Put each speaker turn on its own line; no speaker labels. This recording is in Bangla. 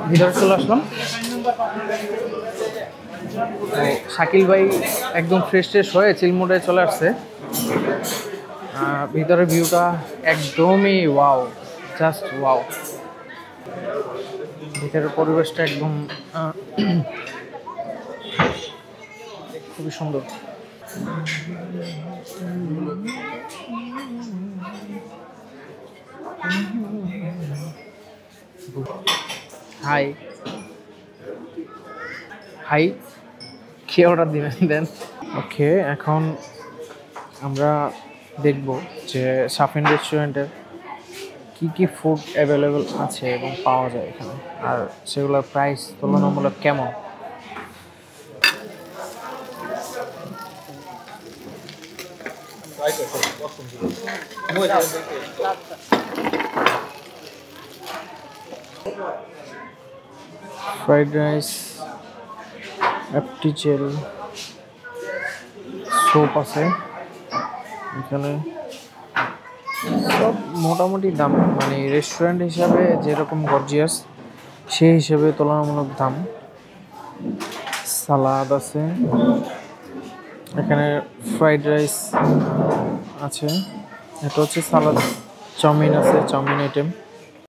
ভিতরে চলে আসলাম। শাকিল ভাই একদম ফ্রেশ হয়ে চিলমোডে চলে আসছে। ভিতরের ভিউটা একদমই ওয়াও, জাস্ট ওয়াও। ভিতরের পরিবেশটা একদম খুবই সুন্দর। হাই হাই, কি অর্ডার দিবেন দেন? ওকে, এখন আমরা দেখব যে সাফিন রেস্টুরেন্টের কি ফুড অ্যাভেলেবল আছে এবং পাওয়া যায় এখানে, আর সেগুলোর প্রাইস তুলনামূলক কেমন। ফ্রাইড রাইস, অ্যাপটিচেল, স্যুপ আছে এখানে। সব মোটামুটি দাম, মানে রেস্টুরেন্ট হিসাবে যেরকম গর্জিয়াস সেই হিসেবে তুলনামূলক দাম। সালাদ আছে এখানে, ফ্রাইড রাইস আছে, এটা হচ্ছে সালাদ। চাউমিন আছে, চাউমিন আইটেম।